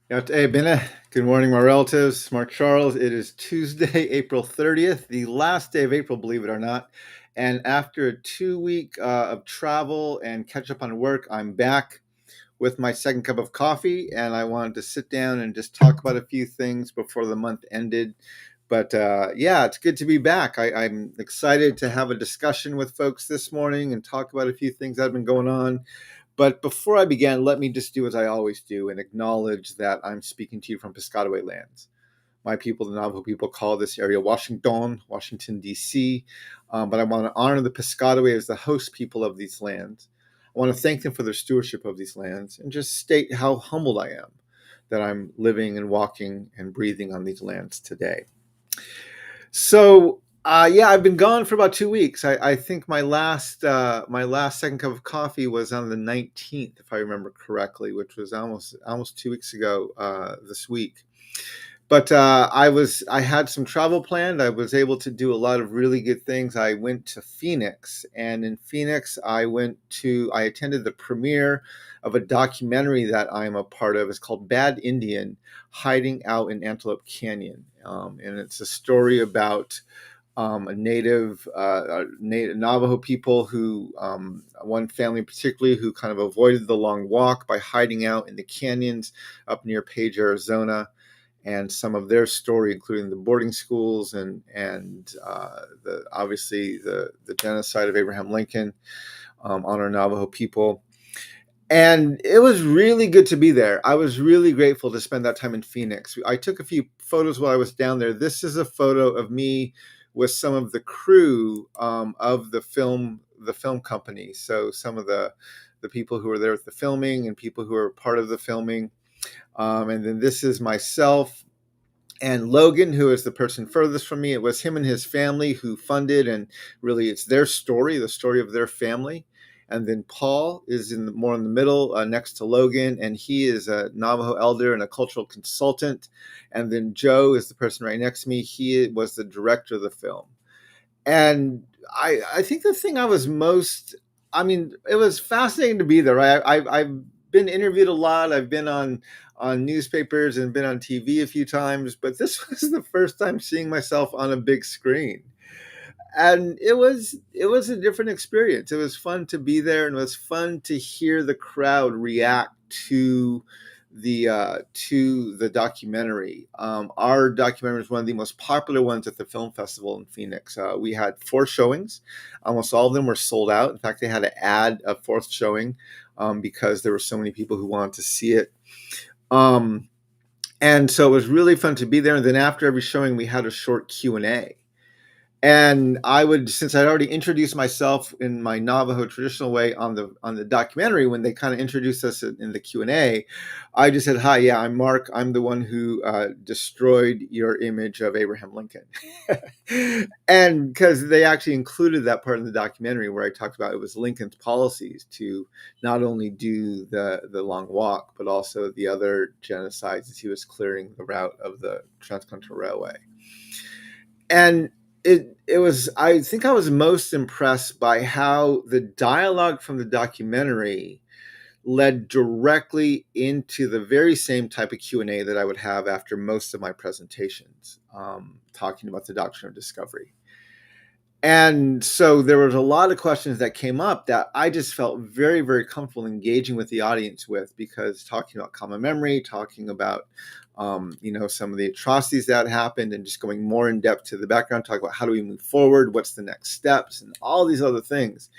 Yá'át'ééh. Good morning, my relatives. Mark Charles. It is Tuesday, April 30th, the last day of April, believe it or not. And after a 2 week of travel and catch up on work, I'm back with my second cup of coffee. And I wanted to sit down and just talk about a few things before the month ended. But yeah, it's good to be back. I'm excited to have a discussion with folks this morning and talk about a few things that have been going on. But before I begin, let me just do as I always do and acknowledge that I'm speaking to you from Piscataway lands. My people, the Navajo people, call this area Washington, Washington, D.C. But I want to honor the Piscataway as the host people of these lands. I want to thank them for their stewardship of these lands and just state how humbled I am that I'm living and walking and breathing on these lands today. So yeah, I've been gone for about 2 weeks. I think my last second cup of coffee was on the 19th, if I remember correctly, which was almost 2 weeks ago this week. But I had some travel planned. I was able to do a lot of really good things. I went to Phoenix, and in Phoenix, I attended the premiere of a documentary that I'm a part of. It's called Bad Indian: Hiding Out in Antelope Canyon, and it's a story about a native Navajo people who, one family particularly, who kind of avoided the long walk by hiding out in the canyons up near Page, Arizona, and some of their story, including the boarding schools and obviously the genocide of Abraham Lincoln on our Navajo people. And it was really good to be there. I was really grateful to spend that time in Phoenix. I took a few photos while I was down there. This is a photo of me with some of the crew of the film company. So some of the people who were there at the filming and people who were part of the filming. And then this is myself and Logan, who is the person furthest from me. It was him and his family who funded, and really it's their story, the story of their family. And then Paul is more in the middle, next to Logan, and he is a Navajo elder and a cultural consultant. And then Joe is the person right next to me. He was the director of the film. And I think the thing I was most, I mean, it was fascinating to be there. I've been interviewed a lot. I've been on newspapers and been on TV a few times, but this was the first time seeing myself on a big screen. And it was a different experience. It was fun to be there, and it was fun to hear the crowd react to the documentary. Our documentary was one of the most popular ones at the film festival in Phoenix. We had 4 showings. Almost all of them were sold out. In fact, they had to add a 4th showing because there were so many people who wanted to see it. And so it was really fun to be there. And then after every showing, we had a short Q&A. And since I'd already introduced myself in my Navajo traditional way on the documentary, when they kind of introduced us in the Q&A, I just said, "Hi, yeah, I'm Mark. I'm the one who destroyed your image of Abraham Lincoln." And because they actually included that part in the documentary where I talked about it was Lincoln's policies to not only do the long walk, but also the other genocides as he was clearing the route of the Transcontinental Railway. And it was, I think I was most impressed by how the dialogue from the documentary led directly into the very same type of Q&A that I would have after most of my presentations, talking about the doctrine of discovery. And so there was a lot of questions that came up that I just felt very, very comfortable engaging with the audience with, because talking about common memory, talking about some of the atrocities that happened, and just going more in depth to the background, talk about how do we move forward, what's the next steps, and all these other things.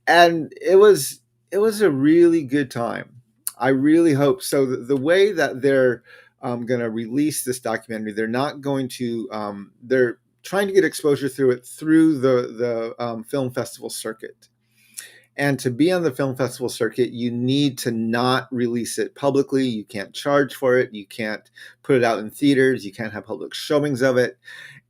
And it was a really good time. I really hope so. The way that they're going to release this documentary, they're not going to. They're trying to get exposure through the film festival circuit. And to be on the film festival circuit, you need to not release it publicly. You can't charge for it. You can't put it out in theaters. You can't have public showings of it.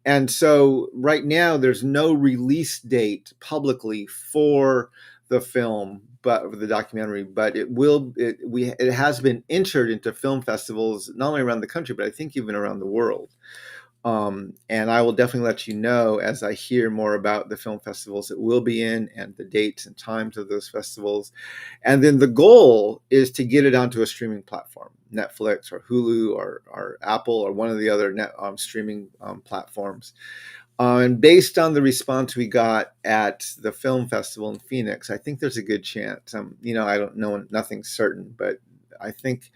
And so right now, there's no release date publicly for the film, but the documentary. But it has been entered into film festivals not only around the country, but I think even around the world. And I will definitely let you know as I hear more about the film festivals it will be in and the dates and times of those festivals. And then the goal is to get it onto a streaming platform, Netflix or Hulu or Apple or one of the other streaming platforms. And based on the response we got at the film festival in Phoenix, I think there's a good chance. I don't know, nothing's certain, but I think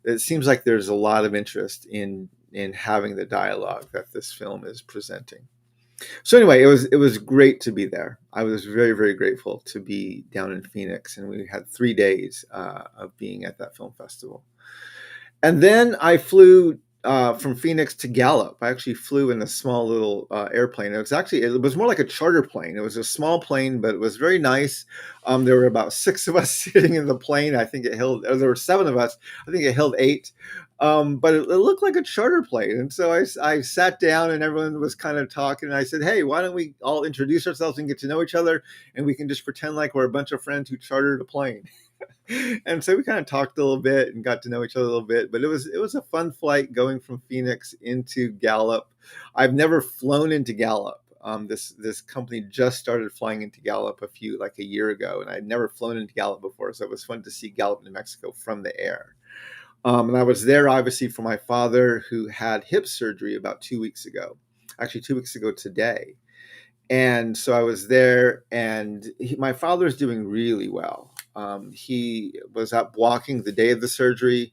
it seems like there's a lot of interest in having the dialogue that this film is presenting. So anyway, it was great to be there. I was very, very grateful to be down in Phoenix, and we had 3 days of being at that film festival. And then I flew from Phoenix to Gallup. I actually flew in a small little airplane. It was more like a charter plane. It was a small plane, but it was very nice. There were about 6 of us sitting in the plane. I think there were 7 of us. I think it held 8. But it looked like a charter plane. And so I sat down and everyone was kind of talking. And I said, hey, why don't we all introduce ourselves and get to know each other? And we can just pretend like we're a bunch of friends who chartered a plane. And so we kind of talked a little bit and got to know each other a little bit. But it was a fun flight going from Phoenix into Gallup. I've never flown into Gallup. This company just started flying into Gallup a year ago, and I'd never flown into Gallup before. So it was fun to see Gallup, New Mexico from the air. And I was there obviously for my father, who had hip surgery about 2 weeks ago, actually 2 weeks ago today. And so I was there, and my father's doing really well. He was up walking the day of the surgery.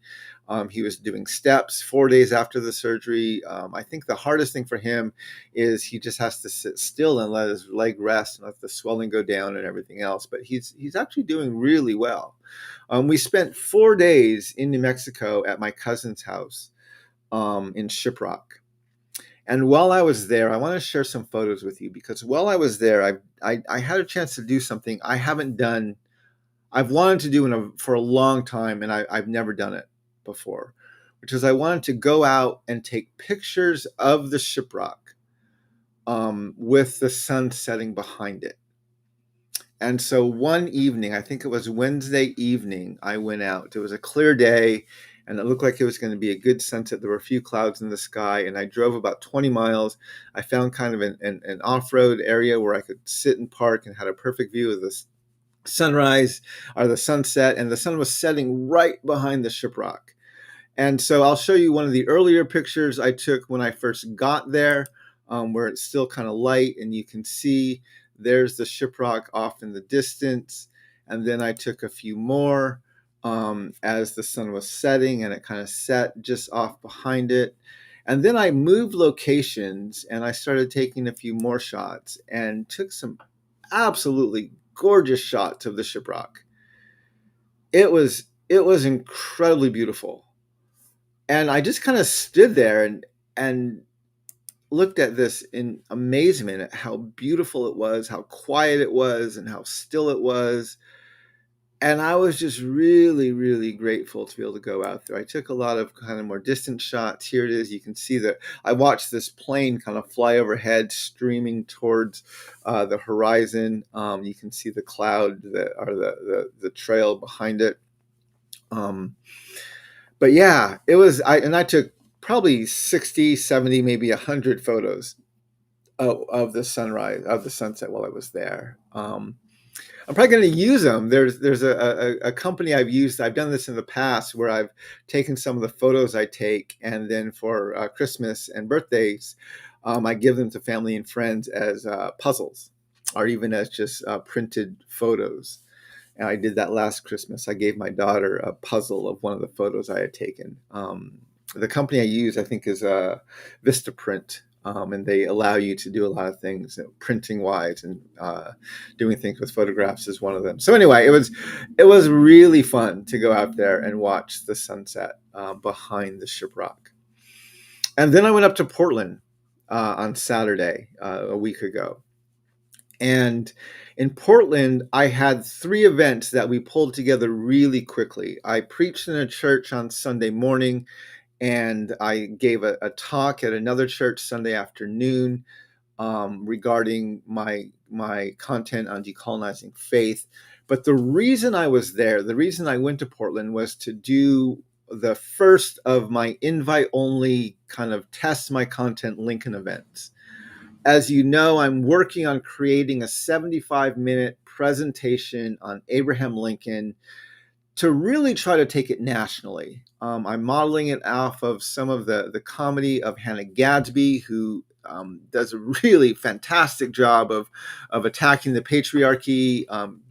He was doing steps 4 days after the surgery. I think the hardest thing for him is he just has to sit still and let his leg rest and let the swelling go down and everything else. But he's actually doing really well. We spent 4 days in New Mexico at my cousin's house in Shiprock. And while I was there, I want to share some photos with you, because while I was there, I had a chance to do something I haven't done. I've wanted to do for a long time, and I've never done it before, which is I wanted to go out and take pictures of the Shiprock with the sun setting behind it. And so one evening, I think it was Wednesday evening, I went out. It was a clear day, and it looked like it was going to be a good sunset. There were a few clouds in the sky, and I drove about 20 miles. I found kind of an off-road area where I could sit and park and had a perfect view of the sunrise or the sunset, and the sun was setting right behind the Shiprock. And so I'll show you one of the earlier pictures I took when I first got there, where it's still kind of light, and you can see there's the Shiprock off in the distance. And then I took a few more as the sun was setting, and it kind of set just off behind it. And then I moved locations, and I started taking a few more shots and took some absolutely gorgeous shots of the Shiprock. It was incredibly beautiful. And I just kind of stood there and looked at this in amazement at how beautiful it was, how quiet it was, and how still it was. And I was just really, really grateful to be able to go out there. I took a lot of kind of more distant shots. Here it is. You can see that I watched this plane kind of fly overhead, streaming towards the horizon. You can see the cloud or the trail behind it. But yeah, it was. I took probably 60, 70, maybe 100 photos of the sunrise, of the sunset while I was there. I'm probably going to use them. There's a company I've used. I've done this in the past where I've taken some of the photos I take, and then for Christmas and birthdays, I give them to family and friends as puzzles, or even as just printed photos. And I did that last Christmas. I gave my daughter a puzzle of one of the photos I had taken. The company I use, I think, is Vistaprint. And they allow you to do a lot of things printing wise, and doing things with photographs is one of them. So anyway, it was really fun to go out there and watch the sunset behind the Shiprock. And then I went up to Portland on Saturday a week ago. And in Portland, I had 3 events that we pulled together really quickly. I preached in a church on Sunday morning, and I gave a talk at another church Sunday afternoon regarding my content on decolonizing faith. But the reason I was there, the reason I went to Portland, was to do the first of my invite-only kind of test my content Lincoln events. As you know, I'm working on creating a 75-minute presentation on Abraham Lincoln to really try to take it nationally. I'm modeling it off of some of the comedy of Hannah Gadsby, who does a really fantastic job of attacking the patriarchy,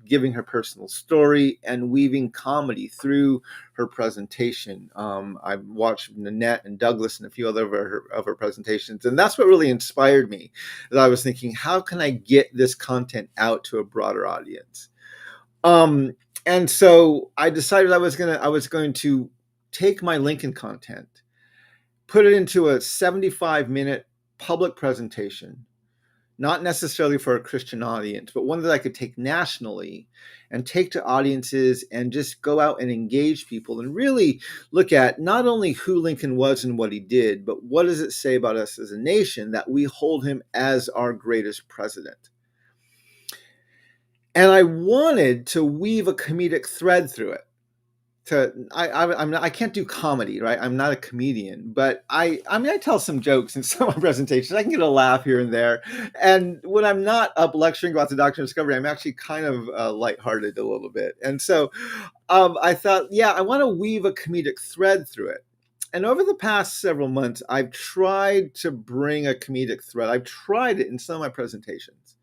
giving her personal story, and weaving comedy through her presentation. I've watched Nanette and Douglas and a few other of her presentations, and that's what really inspired me. That I was thinking, how can I get this content out to a broader audience? And so I decided I was going to take my Lincoln content, put it into a 75-minute public presentation, not necessarily for a Christian audience, but one that I could take nationally and take to audiences and just go out and engage people and really look at not only who Lincoln was and what he did, but what does it say about us as a nation that we hold him as our greatest president. And I wanted to weave a comedic thread through it. I can't do comedy, right? I'm not a comedian, but I tell some jokes in some of my presentations. I can get a laugh here and there. And when I'm not up lecturing about the doctrine of discovery, I'm actually kind of lighthearted a little bit. And so I thought, I want to weave a comedic thread through it. And over the past several months, I've tried to bring a comedic thread. I've tried it in some of my presentations.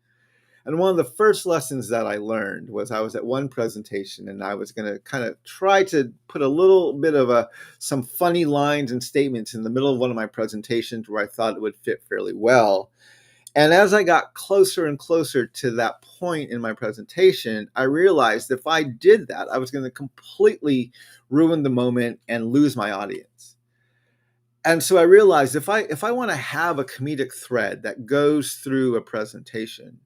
And one of the first lessons that I learned was I was at one presentation and I was going to kind of try to put a little bit of some funny lines and statements in the middle of one of my presentations where I thought it would fit fairly well. And as I got closer and closer to that point in my presentation, I realized if I did that, I was going to completely ruin the moment and lose my audience. And so I realized if I want to have a comedic thread that goes through a presentation,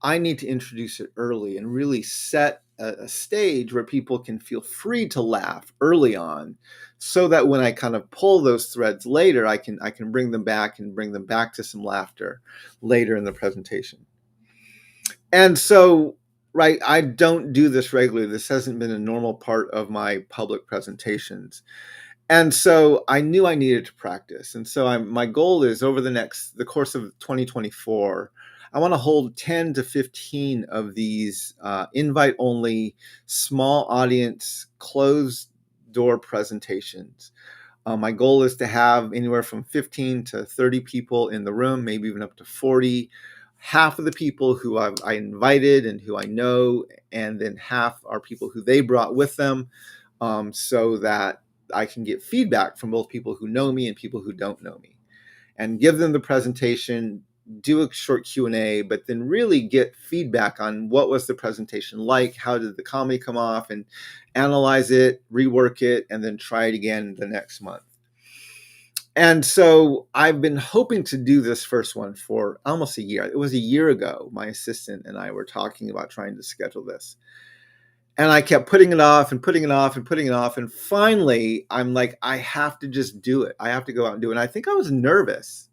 I need to introduce it early and really set a stage where people can feel free to laugh early on, so that when I kind of pull those threads later, I can bring them back to some laughter later in the presentation. And so, right, I don't do this regularly. This hasn't been a normal part of my public presentations. And so I knew I needed to practice. And so my goal is over the course of 2024, I want to hold 10 to 15 of these invite-only, small audience, closed-door presentations. My goal is to have anywhere from 15 to 30 people in the room, maybe even up to 40. Half of the people who I invited and who I know, and then half are people who they brought with them, so that I can get feedback from both people who know me and people who don't know me, and give them the presentation, do a short Q&A, but then really get feedback on what was the presentation like, how did the comedy come off, and analyze it, rework it, and then try it again the next month. And so I've been hoping to do this first one for almost a year. It was a year ago, my assistant and I were talking about trying to schedule this. And I kept putting it off and putting it off and putting it off. And finally, I'm like, I have to just do it. I have to go out and do it. And I think I was nervous.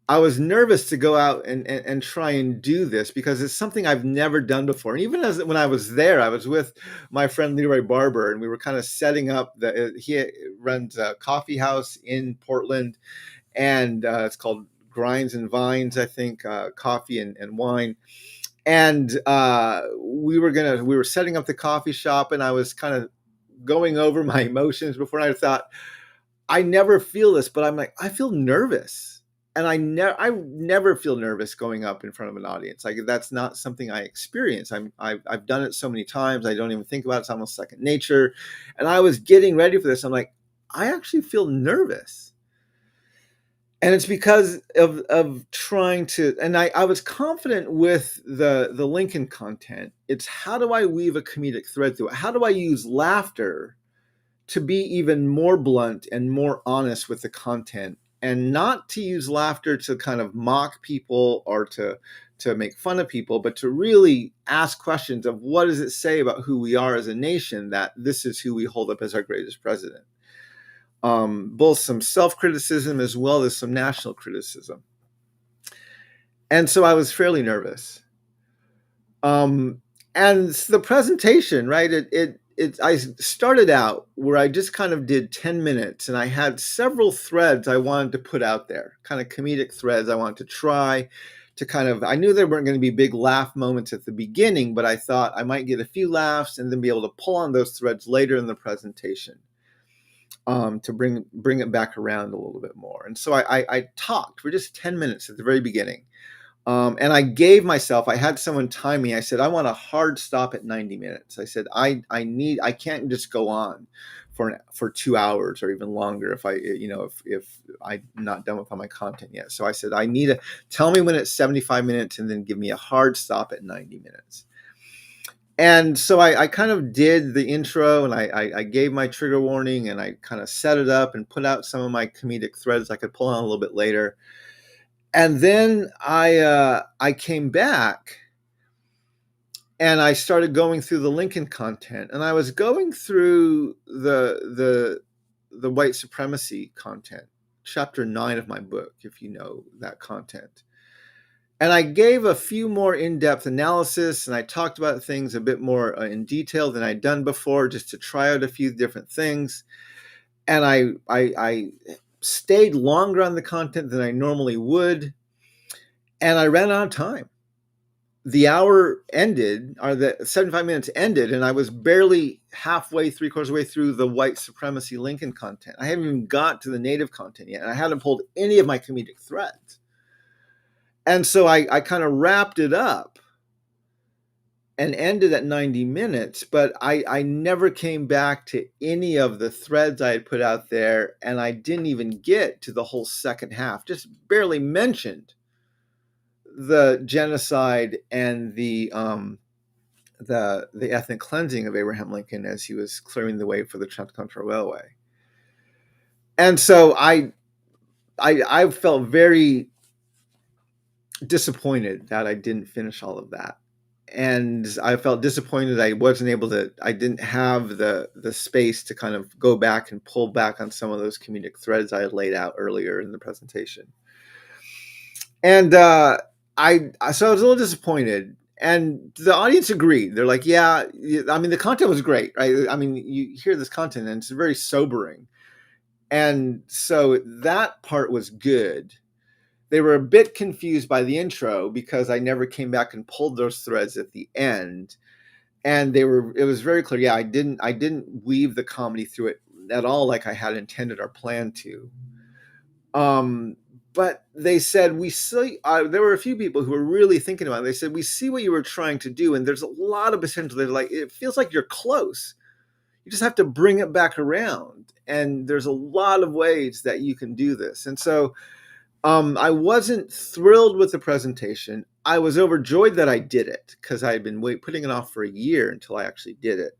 I was nervous to go out and try and do this because it's something I've never done before. And even when I was there, I was with my friend Leroy Barber, and we were kind of setting up. He runs a coffee house in Portland, and it's called Grinds and Vines, I think, coffee and wine. And we were setting up the coffee shop, and I was kind of going over my emotions before. And I thought, I never feel this, but I'm like, I feel nervous. And I never feel nervous going up in front of an audience. Like, that's not something I experience. I've done it so many times. I don't even think about it. It's almost second nature. And I was getting ready for this. I'm like, I actually feel nervous. And it's because of trying to, and I was confident with the Lincoln content. It's how do I weave a comedic thread through it? How do I use laughter to be even more blunt and more honest with the content? And not to use laughter to kind of mock people or to make fun of people, but to really ask questions of what does it say about who we are as a nation that this is who we hold up as our greatest president. Both some self-criticism as well as some national criticism. And so I was fairly nervous. And the presentation, right? I started out where I just kind of did 10 minutes, and I had several threads I wanted to put out there, kind of comedic threads I wanted to try to kind of, I knew there weren't going to be big laugh moments at the beginning, but I thought I might get a few laughs and then be able to pull on those threads later in the presentation, to bring it back around a little bit more. And so I talked for just 10 minutes at the very beginning. And I gave myself, I had someone time me. I said, I want a hard stop at 90 minutes. I said, I can't just go on for 2 hours or even longer if I'm not done with all my content yet. So I said, I need to tell me when it's 75 minutes and then give me a hard stop at 90 minutes. And so I kind of did the intro, and I gave my trigger warning, and I kind of set it up and put out some of my comedic threads I could pull on a little bit later. And then I came back and I started going through the Lincoln content, and I was going through the white supremacy content, chapter 9 of my book, if you know that content. And I gave a few more in-depth analysis, and I talked about things a bit more in detail than I'd done before, just to try out a few different things. And I stayed longer on the content than I normally would, and I ran out of time. The hour ended, or the 75 minutes ended, and I was barely halfway, 3/4 of the way through the white supremacy Lincoln content. I hadn't even got to the native content yet, and I hadn't pulled any of my comedic threads. And so I kind of wrapped it up and ended at 90 minutes, but I never came back to any of the threads I had put out there, and I didn't even get to the whole second half, just barely mentioned the genocide and the ethnic cleansing of Abraham Lincoln as he was clearing the way for the Transcontinental Railway. And so I felt very disappointed that I didn't finish all of that. And I felt disappointed I didn't have the space to kind of go back and pull back on some of those comedic threads I had laid out earlier in the presentation. And so I was a little disappointed, and the audience agreed. They're like, yeah, I mean, the content was great, right? I mean, you hear this content and it's very sobering. And so that part was good. They were a bit confused by the intro because I never came back and pulled those threads at the end. And it was very clear. Yeah, I didn't weave the comedy through it at all like I had intended or planned to. But they said, we see, there were a few people who were really thinking about it. They said, we see what you were trying to do, and there's a lot of potential. They're like, it feels like you're close. You just have to bring it back around. And there's a lot of ways that you can do this. And so I wasn't thrilled with the presentation. I was overjoyed that I did it because I had been putting it off for a year until I actually did it.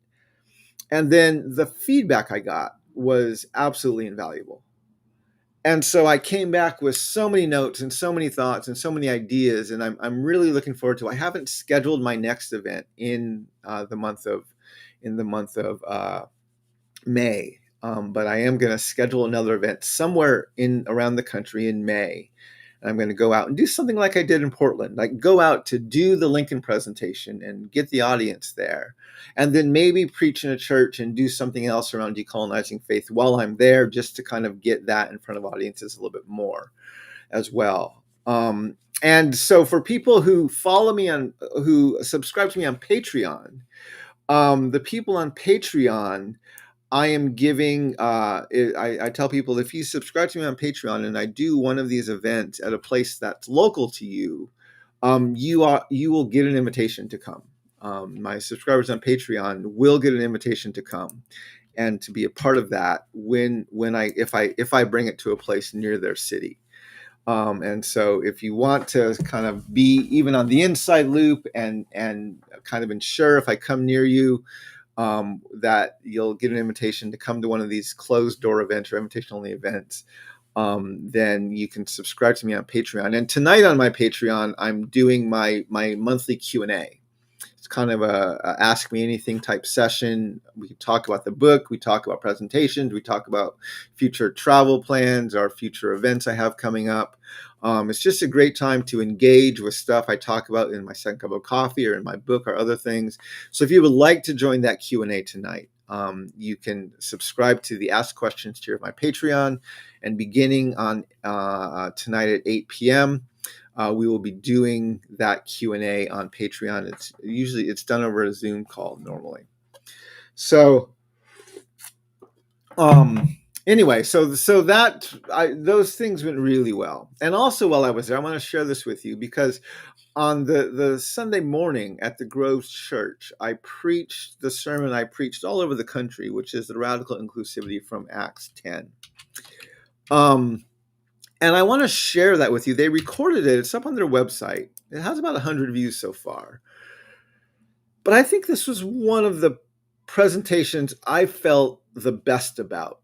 And then the feedback I got was absolutely invaluable. And so I came back with so many notes and so many thoughts and so many ideas, and I'm really looking forward to. I haven't scheduled my next event in the month of May, but I am going to schedule another event somewhere around the country in May. And I'm going to go out and do something like I did in Portland, like go out to do the Lincoln presentation and get the audience there, and then maybe preach in a church and do something else around decolonizing faith while I'm there, just to kind of get that in front of audiences a little bit more as well. And so for people who follow me who subscribe to me on Patreon, the people on Patreon, I am giving, I tell people, if you subscribe to me on Patreon and I do one of these events at a place that's local to you, you will get an invitation to come. My subscribers on Patreon will get an invitation to come and to be a part of that if I bring it to a place near their city. And so if you want to kind of be even on the inside loop and kind of ensure if I come near you, that you'll get an invitation to come to one of these closed door events or invitation only events, then you can subscribe to me on Patreon. And tonight on my Patreon, I'm doing my monthly Q&A. It's kind of a ask me anything type session. We talk about the book, we talk about presentations, we talk about future travel plans or future events I have coming up. It's just a great time to engage with stuff I talk about in my second cup of coffee or in my book or other things. So if you would like to join that Q&A tonight, you can subscribe to the Ask Questions tier of my Patreon, and beginning on tonight at 8 p.m., we will be doing that Q&A on Patreon. It's done over a Zoom call normally. So anyway, so those things went really well. And also while I was there, I want to share this with you because on the Sunday morning at the Grove Church, I preached the sermon I preached all over the country, which is the radical inclusivity from Acts 10. And I want to share that with you. They recorded it. It's up on their website. It has about 100 views so far. But I think this was one of the presentations I felt the best about.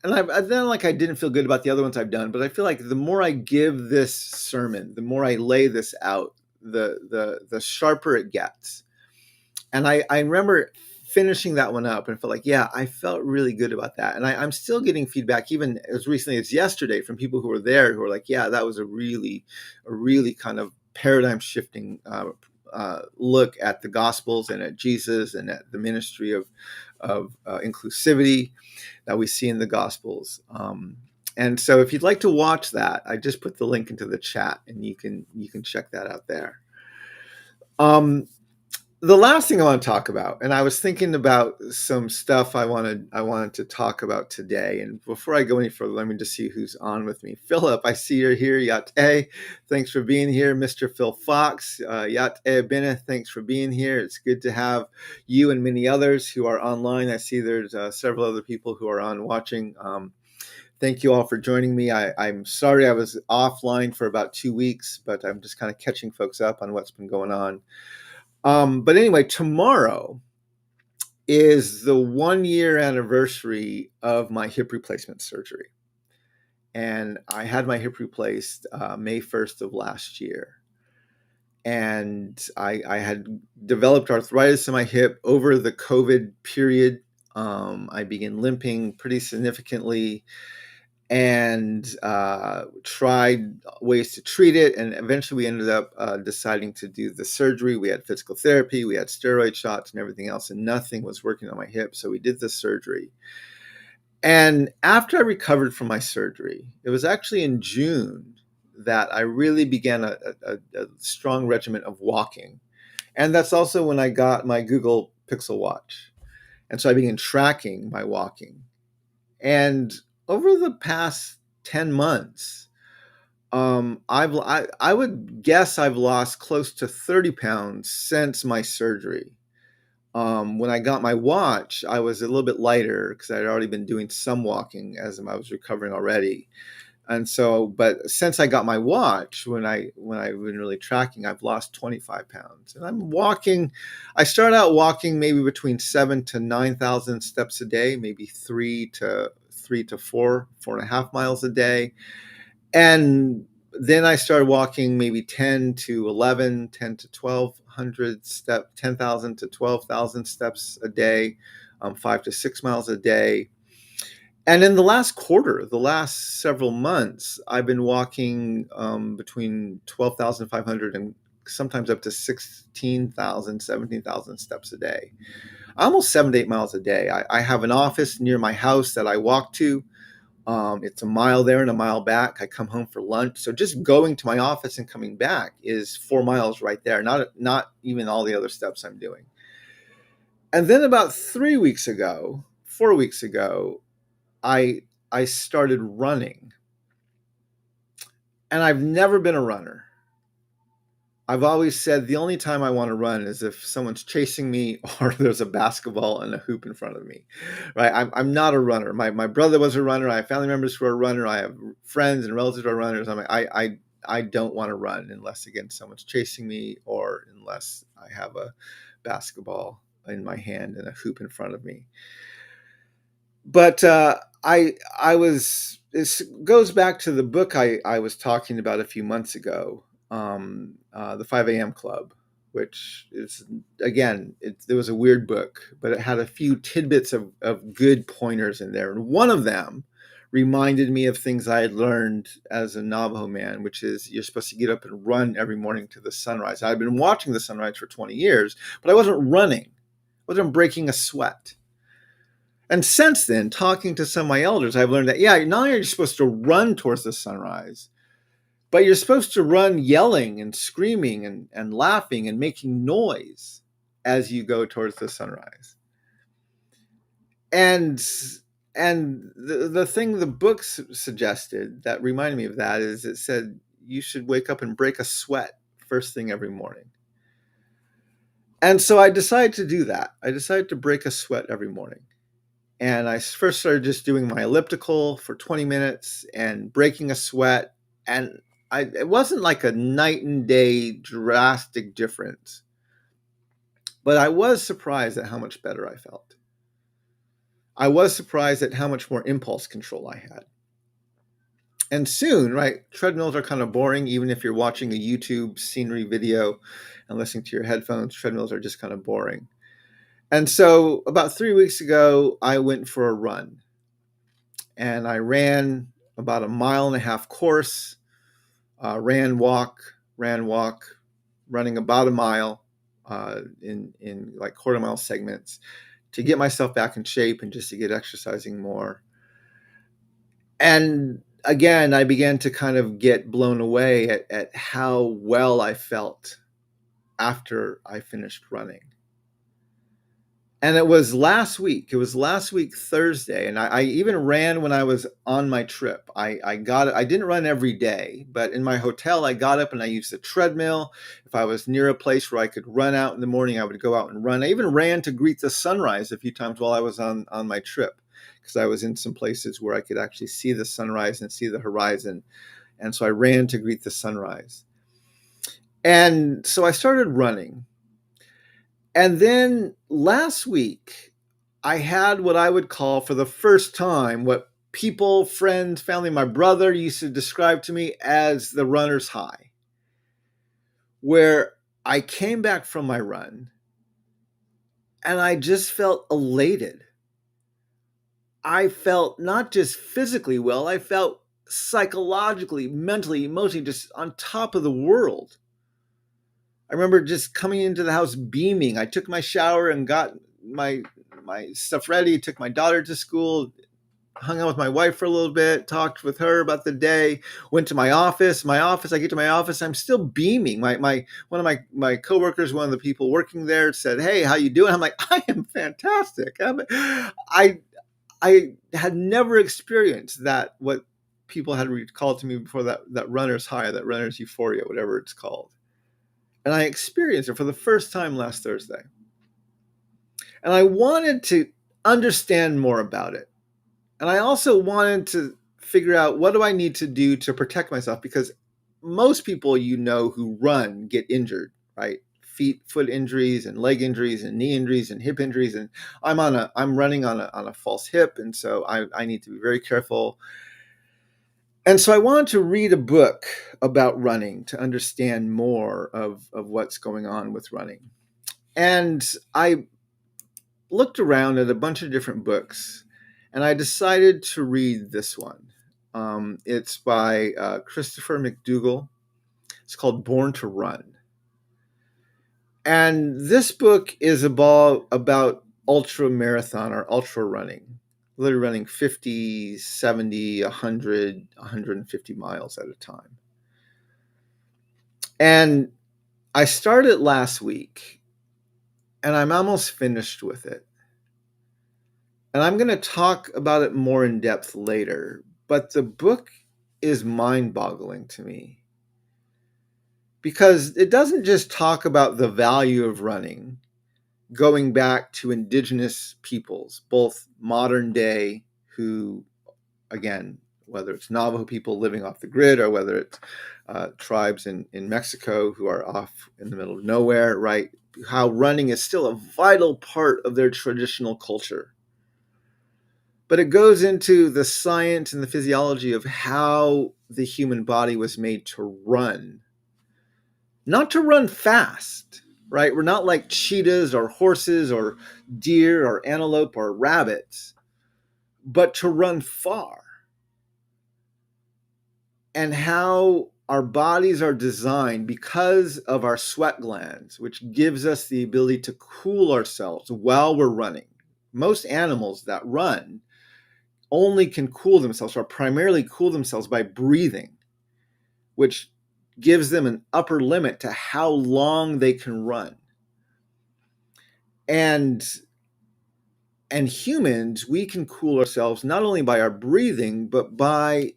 And I didn't feel good about the other ones I've done, but I feel like the more I give this sermon, the more I lay this out, the sharper it gets. And I remember finishing that one up and felt like, yeah, I felt really good about that. And I'm still getting feedback, even as recently as yesterday, from people who were there who were like, yeah, that was a really kind of paradigm shifting look at the Gospels and at Jesus and at the ministry of inclusivity that we see in the Gospels. And so if you'd like to watch that, I just put the link into the chat, and you can check that out there. The last thing I want to talk about, and I was thinking about some stuff I wanted to talk about today. And before I go any further, let me just see who's on with me. Philip, I see you're here. Yá'át'ééh, thanks for being here. Mr. Phil Fox, Yá'át'ééh, thanks for being here. It's good to have you and many others who are online. I see there's several other people who are on watching. Thank you all for joining me. I'm sorry I was offline for about 2 weeks, but I'm just kind of catching folks up on what's been going on. But anyway, tomorrow is the 1-year anniversary of my hip replacement surgery. And I had my hip replaced May 1st of last year. And I had developed arthritis in my hip over the COVID period. I began limping pretty significantly and tried ways to treat it. And eventually we ended up deciding to do the surgery. We had physical therapy, we had steroid shots and everything else, and nothing was working on my hip. So we did the surgery. And after I recovered from my surgery, it was actually in June that I really began a strong regimen of walking. And that's also when I got my Google Pixel Watch. And so I began tracking my walking. And over the past 10 months, I would guess I've lost close to 30 pounds since my surgery. When I got my watch, I was a little bit lighter because I had already been doing some walking as I was recovering already. And so, but since I got my watch, when I've been really tracking, I've lost 25 pounds. And I'm walking, I start out walking maybe between 7,000 to 9,000 steps a day, maybe 3 to 4.5 miles a day. And then I started walking maybe 10 to 1,200 steps, 10,000 to 12,000 steps a day, 5 to 6 miles a day. And in the last quarter, the last several months, I've been walking between 12,500 and sometimes up to 16,000, 17,000 steps a day. Almost 7 to 8 miles a day. I have an office near my house that I walk to. It's a mile there and a mile back. I come home for lunch. So just going to my office and coming back is 4 miles right there, not even all the other steps I'm doing. And then about 4 weeks ago, I started running. And I've never been a runner. I've always said the only time I want to run is if someone's chasing me or there's a basketball and a hoop in front of me, right? I'm not a runner. My brother was a runner. I have family members who are a runner. I have friends and relatives who are runners. I don't want to run unless, again, someone's chasing me or unless I have a basketball in my hand and a hoop in front of me. But this goes back to the book I was talking about a few months ago, the 5 a.m. Club, which is, again, it was a weird book, but it had a few tidbits of good pointers in there. And one of them reminded me of things I had learned as a Navajo man, which is you're supposed to get up and run every morning to the sunrise. I'd been watching the sunrise for 20 years, but I wasn't running. I wasn't breaking a sweat. And since then, talking to some of my elders, I've learned that, yeah, not only are you supposed to run towards the sunrise, but you're supposed to run yelling and screaming and laughing and making noise as you go towards the sunrise. And the thing the books suggested that reminded me of that is it said you should wake up and break a sweat first thing every morning. And so I decided to do that. I decided to break a sweat every morning. And I first started just doing my elliptical for 20 minutes and breaking a sweat. And it wasn't like a night and day drastic difference, but I was surprised at how much better I felt. I was surprised at how much more impulse control I had. And soon, right, treadmills are kind of boring. Even if you're watching a YouTube scenery video and listening to your headphones, treadmills are just kind of boring. And so about 3 weeks ago, I went for a run. And I ran about a 1.5 mile course, ran, walk, running about a mile in like quarter-mile segments to get myself back in shape and just to get exercising more. And again, I began to kind of get blown away at how well I felt after I finished running. And it was last week. It was last week, Thursday. And I even ran when I was on my trip. I didn't run every day, but in my hotel, I got up and I used the treadmill. If I was near a place where I could run out in the morning, I would go out and run. I even ran to greet the sunrise a few times while I was on my trip, because I was in some places where I could actually see the sunrise and see the horizon. And so I ran to greet the sunrise. And so I started running. And then last week, I had what I would call for the first time what people, friends, family, my brother used to describe to me as the runner's high, where I came back from my run and I just felt elated. I felt not just physically well, I felt psychologically, mentally, emotionally just on top of the world. I remember just coming into the house beaming. I took my shower and got my stuff ready, took my daughter to school, hung out with my wife for a little bit, talked with her about the day, went to my office. I get to my office, I'm still beaming. One of my coworkers, one of the people working there said, "Hey, how you doing?" I'm like, "I am fantastic." I had never experienced that, what people had called to me before, that runner's high, that runner's euphoria, whatever it's called. And I experienced it for the first time last Thursday. And I wanted to understand more about it. And I also wanted to figure out, what do I need to do to protect myself? Because most people who run get injured, right? Foot injuries and leg injuries and knee injuries and hip injuries. And I'm running on a false hip. And so I need to be very careful. And so I wanted to read a book about running to understand more of what's going on with running. And I looked around at a bunch of different books, and I decided to read this one. It's by Christopher McDougall. It's called Born to Run. And this book is about ultra marathon or ultra running. Literally running 50, 70, 100, 150 miles at a time. And I started last week, and I'm almost finished with it. And I'm going to talk about it more in depth later, but the book is mind-boggling to me, because it doesn't just talk about the value of running, going back to indigenous peoples, both modern day, who, again, whether it's Navajo people living off the grid or whether it's tribes in Mexico who are off in the middle of nowhere, right? How running is still a vital part of their traditional culture. But it goes into the science and the physiology of how the human body was made to run. Not to run fast, right? We're not like cheetahs or horses or deer or antelope or rabbits, but to run far. and how our bodies are designed because of our sweat glands, which gives us the ability to cool ourselves while we're running. Most animals that run only can cool themselves, or primarily cool themselves by breathing, which gives them an upper limit to how long they can run. And humans, we can cool ourselves not only by our breathing, but by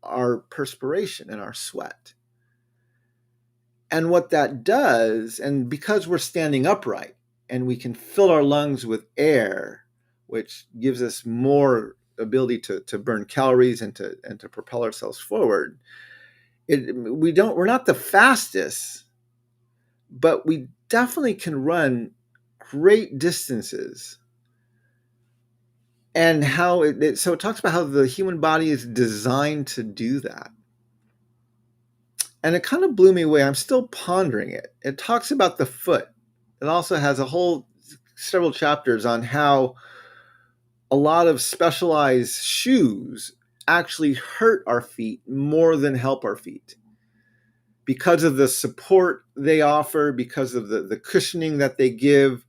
our perspiration and our sweat. And what that does, and because we're standing upright and we can fill our lungs with air, which gives us more ability to burn calories and to propel ourselves forward, we're not the fastest, but we definitely can run great distances. And how so it talks about how the human body is designed to do that. And it kind of blew me away. I'm still pondering it. It talks about the foot. It also has several chapters on how a lot of specialized shoes actually hurt our feet more than help our feet, because of the support they offer, because of the cushioning that they give.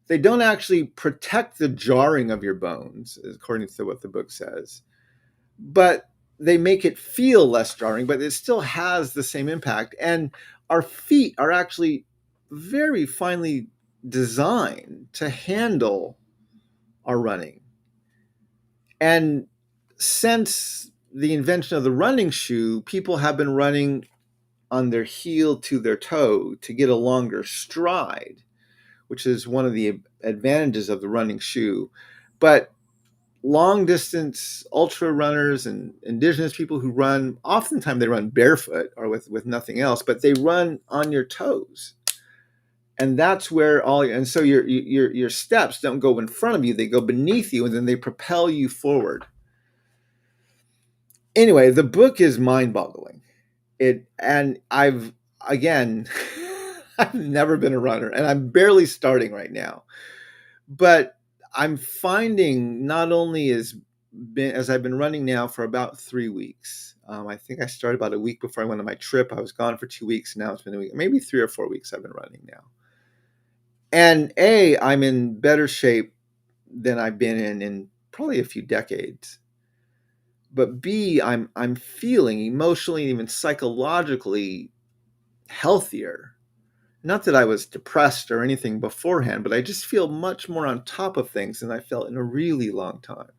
They don't actually protect the jarring of your bones, according to what the book says, but they make it feel less jarring, but it still has the same impact. And our feet are actually very finely designed to handle our running. And since the invention of the running shoe, people have been running on their heel to their toe to get a longer stride, which is one of the advantages of the running shoe. But long distance ultra runners and indigenous people who run, oftentimes they run barefoot or with nothing else, but they run on your toes. And that's where and so your steps don't go in front of you, they go beneath you, and then they propel you forward. Anyway, the book is mind-boggling. And I've again I've never been a runner, and I'm barely starting right now. But I'm finding, not only as I've been running now for about 3 weeks. I think I started about a week before I went on my trip. I was gone for 2 weeks. Now it's been a week, maybe 3 or 4 weeks I've been running now. And I'm in better shape than I've been in probably a few decades. But B, I'm feeling emotionally and even psychologically healthier. Not that I was depressed or anything beforehand, but I just feel much more on top of things than I felt in a really long time.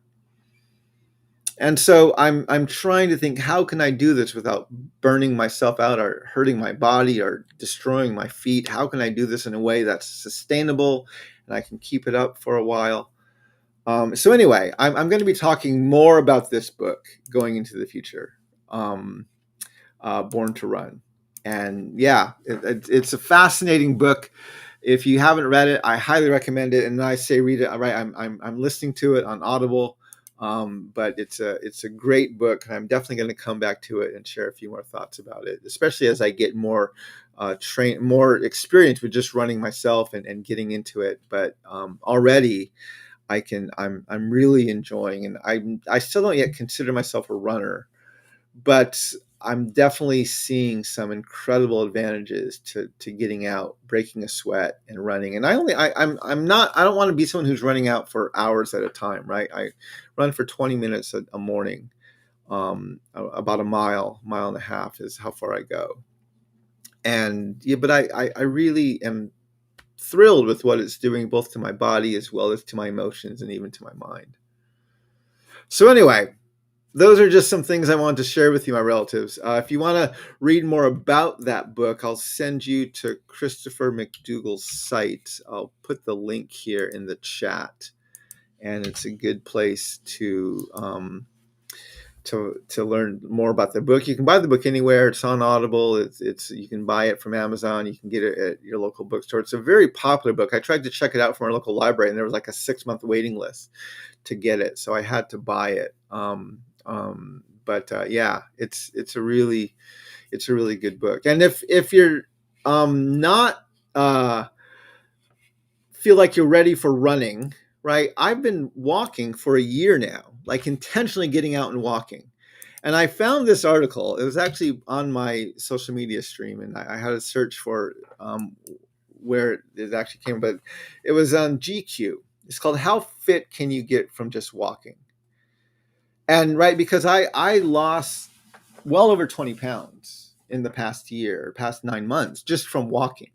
And so I'm trying to think, how can I do this without burning myself out or hurting my body or destroying my feet? How can I do this in a way that's sustainable and I can keep it up for a while? So anyway, I'm going to be talking more about this book going into the future, Born to Run. And yeah, it's a fascinating book. If you haven't read it, I highly recommend it. And I say read it. Right, I'm listening to it on Audible. But it's a great book, and I'm definitely going to come back to it and share a few more thoughts about it, especially as I get more more experience with just running myself and getting into it. But already I'm really enjoying, and I still don't yet consider myself a runner, but I'm definitely seeing some incredible advantages to getting out, breaking a sweat, and running. And I don't want to be someone who's running out for hours at a time, right? I run for 20 minutes a morning. About a mile and a half is how far I go. And yeah, but I really am thrilled with what it's doing, both to my body as well as to my emotions and even to my mind. So anyway, those are just some things I wanted to share with you, my relatives. If you want to read more about that book, I'll send you to Christopher McDougall's site. I'll put the link here in the chat, and it's a good place to learn more about the book. You can buy the book anywhere. It's on Audible. It's you can buy it from Amazon. You can get it at your local bookstore. It's a very popular book. I tried to check it out from our local library, and there was like a 6-month waiting list to get it, so I had to buy it. But yeah, it's a really good book. And if you're not feel like you're ready for running, right? I've been walking for a year now, like intentionally getting out and walking. And I found this article. It was actually on my social media stream, and I had to search for where it actually came, but it was on GQ. It's called "How Fit Can You Get from Just Walking?" And right, because I lost well over 20 pounds in the past year, past 9 months, just from walking.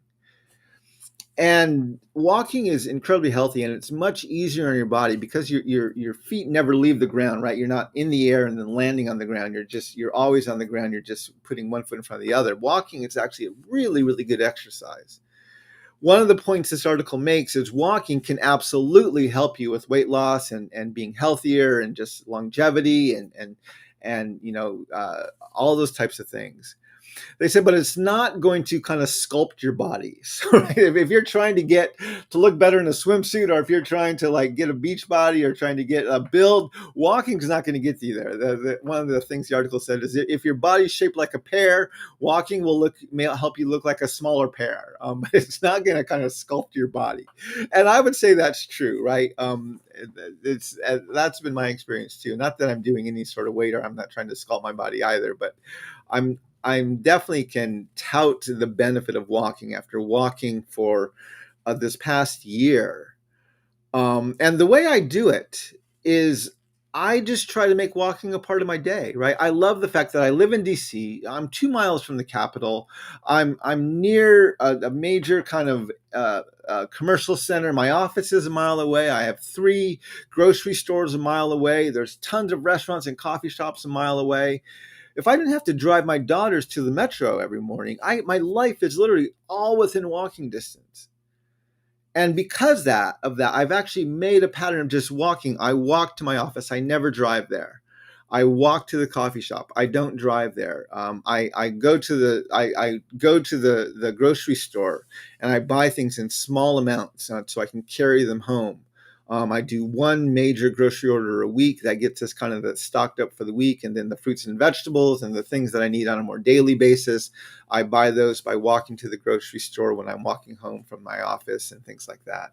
And walking is incredibly healthy, and it's much easier on your body because your feet never leave the ground, right? You're not in the air and then landing on the ground. You're always on the ground. You're just putting one foot in front of the other. Walking is actually a really, really good exercise. One of the points this article makes is walking can absolutely help you with weight loss and being healthier and just longevity and all those types of things. They said, but it's not going to kind of sculpt your body. So right, if you're trying to get to look better in a swimsuit, or if you're trying to like get a beach body or trying to get a build, walking is not going to get you there. One of the things the article said is if your body's shaped like a pear, walking may help you look like a smaller pear. But it's not going to kind of sculpt your body. And I would say that's true, right? That's been my experience too. Not that I'm doing any sort of weight, or I'm not trying to sculpt my body either, but I'm definitely can tout the benefit of walking after walking for this past year. And the way I do it is I just try to make walking a part of my day, right? I love the fact that I live in DC. I'm 2 miles from the capital. I'm near a major kind of commercial center. My office is a mile away. I have 3 grocery stores a mile away. There's tons of restaurants and coffee shops a mile away. If I didn't have to drive my daughters to the metro every morning, my life is literally all within walking distance. And because of that, I've actually made a pattern of just walking. I walk to my office. I never drive there. I walk to the coffee shop. I don't drive there. I go to the grocery store, and I buy things in small amounts so I can carry them home. I do one major grocery order a week that gets us kind of stocked up for the week, and then the fruits and vegetables and the things that I need on a more daily basis, I buy those by walking to the grocery store when I'm walking home from my office and things like that.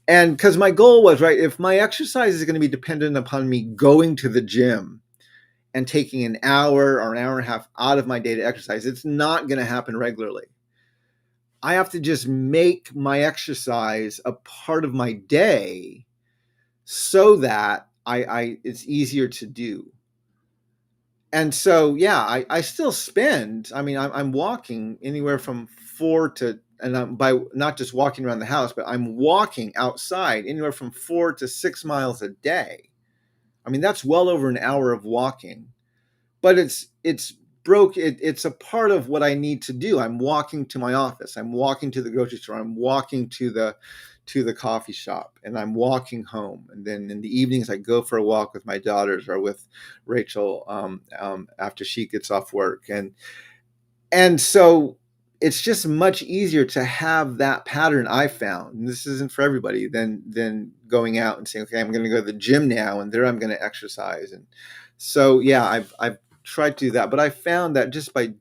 And because my goal was, right, if my exercise is going to be dependent upon me going to the gym and taking an hour or an hour and a half out of my day to exercise, it's not going to happen regularly. I have to just make my exercise a part of my day so that it's easier to do. And so, yeah, I still spend, I'm walking anywhere from 4 to, and I'm by not just walking around the house, but I'm walking outside anywhere from 4 to 6 miles a day. That's well over an hour of walking, but it's a part of what I need to do. I'm walking to my office. I'm walking to the grocery store. I'm walking to the coffee shop, and I'm walking home. And then in the evenings, I go for a walk with my daughters or with Rachel after she gets off work. And so it's just much easier to have that pattern, I found. And this isn't for everybody, than going out and saying, okay, I'm going to go to the gym now, and there I'm going to exercise. And so, yeah, I've tried to do that, but I found that just by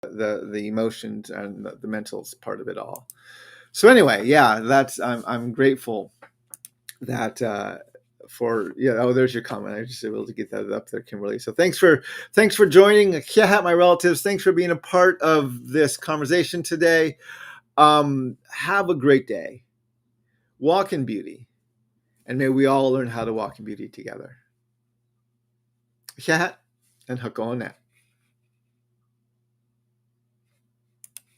the emotions and the mental part of it all. So anyway, yeah, I'm grateful that for there's your comment. I just able to get that up there, Kimberly. So thanks for joining. Yá'át'ééh, my relatives, thanks for being a part of this conversation today. Have a great day. Walk in beauty, and may we all learn how to walk in beauty together. Yá'át'ééh, and hook on that.